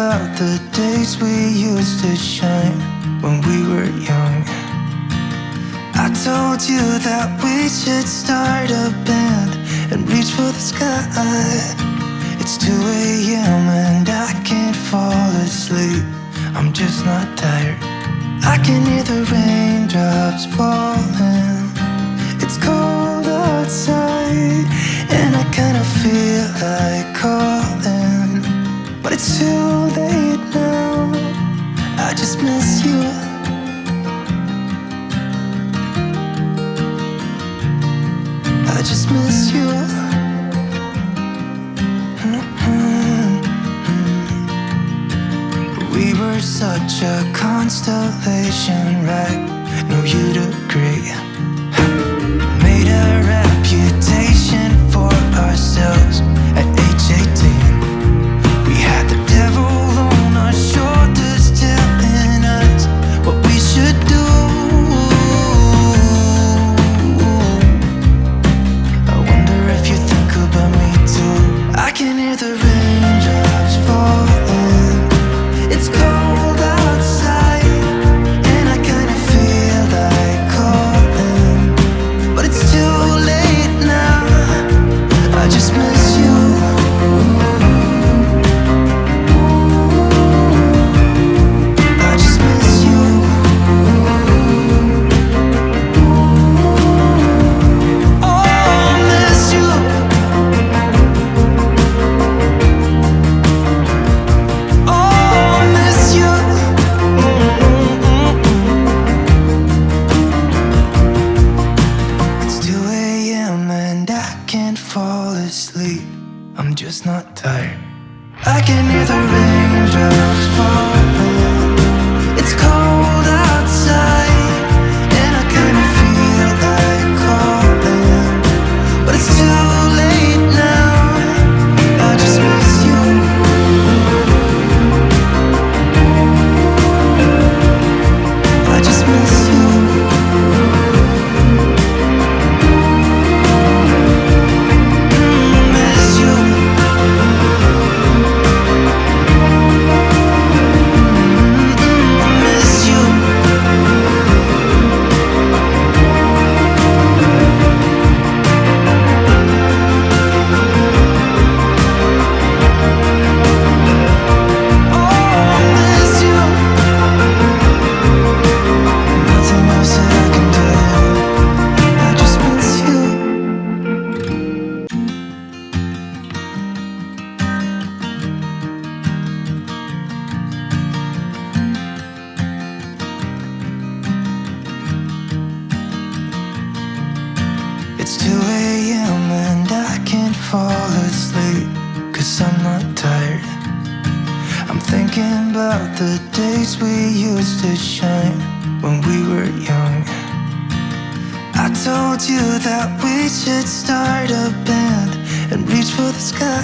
about the days we used to shine when we were young. I told you that we should start a band and reach for the sky. It's 2 a.m. and I can't fall asleep. I'm just not tired. I can hear the raindrops falling. It's cold outside and I kinda feel like calling, but it's too late now. I just miss you. I just miss you. We were such a constellation, right? No, you'd agree. Made a reputation for ourselves at age 18. We had the devil on our shoulders telling us what we should do. I wonder if you think about me too. I can hear the raindrops falling. It's cold outside and I kinda feel like calling, but it's too late now. I just miss you. I just miss you. Oh, I miss you. Oh, I miss you. It's 2 a.m. and I can't fall asleep. I'm just not tired. I can hear the raindrops falling. It's cold outside and I kinda feel like calling, but it's too late now. I just miss you. I just miss you. Miss you. Miss you. Oh, miss you. Nothing else that I can do. I just miss you. It's 2 a.m. and I can't fall asleep, 'cause I'm not tired. I'm thinking about the days we used to shine when we were young. I told you that we should start a band and reach for the sky.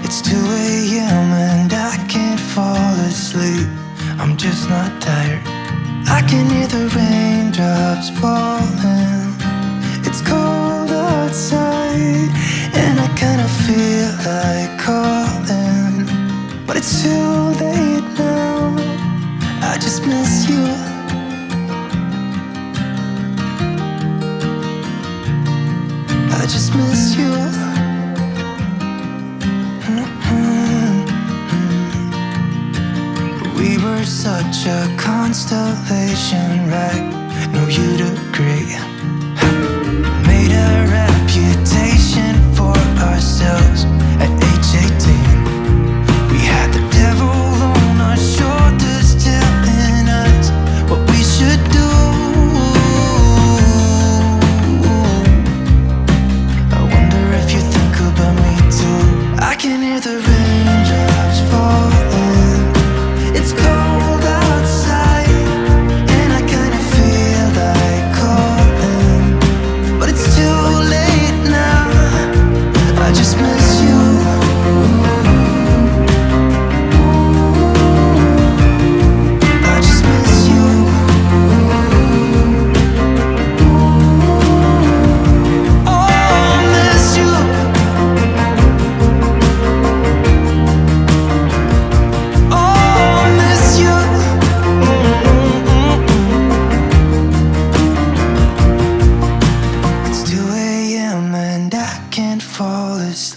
It's 2 a.m. and I can't fall asleep. I'm just not tired. I can hear the raindrops falling. It's cold outside and I kinda feel like calling, but it's too late now. I just miss you. I just miss you. We were such a constellation, right? No, you'd agree. Made a reputation for ourselves at age 18. We had the devil on our shoulders telling us what we should do. I wonder if you think about me too. I can hear the raindrops falling. It's cold outside and I kinda feel like calling.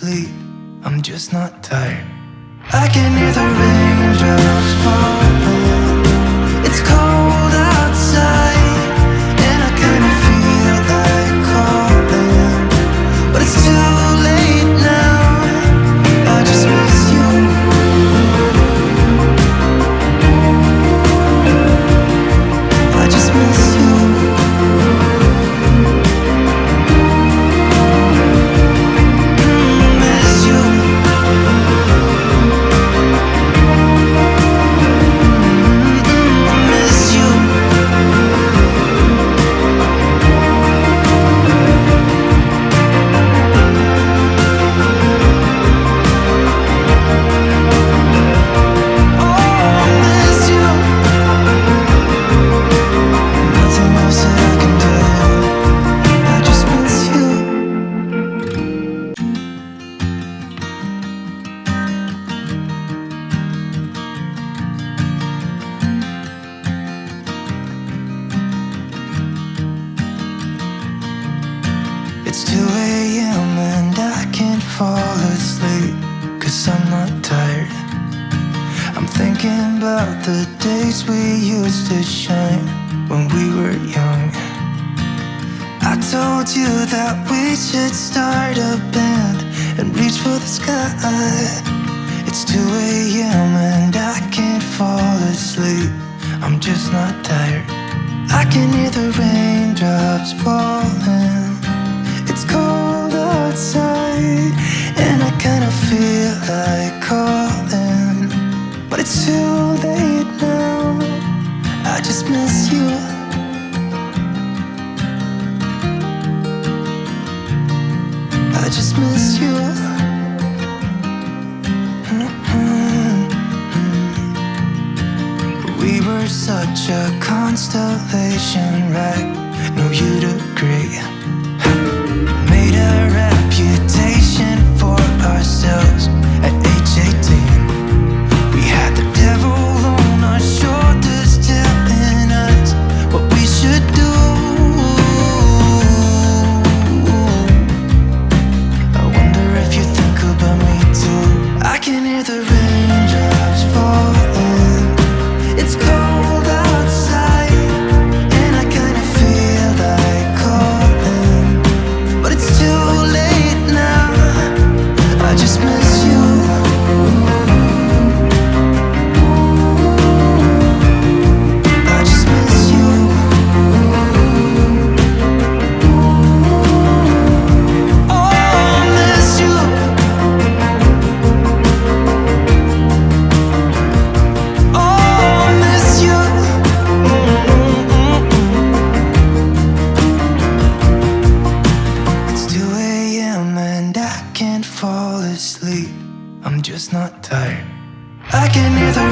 asleep. I'm just not tired. I can hear the raindrops falling. It's cold outside, and I kinda feel like calling, but it's too late now. I just miss you. I just miss you. Miss you. Miss you. Oh, miss you. Nothing else that I can do. I just miss you. It's 2 a.m. and I can't fall asleep, 'cause I'm not tired. I'm thinking about the days we used to shine when we were young. I told you that we should start a band and reach for the sky. It's 2 a.m. and I can't fall asleep. I'm just not tired. I can hear the raindrops falling. It's cold outside, and I kinda feel like calling, but it's too late now. I just miss you. I just miss you. We were such a constellation, right? No, you'd agree. Made a reputation for ourselves at age 18. We had the devil on our shoulders telling us what we should do. I wonder if you think about me too. I can hear the raindrops falling. It's cold outside, and I kinda feel like calling, but it's too late now. I just miss you. I just miss you. Oh, miss you. Oh, miss you. It's 2 a.m. and I can't fall asleep. I'm just not tired. I can hear the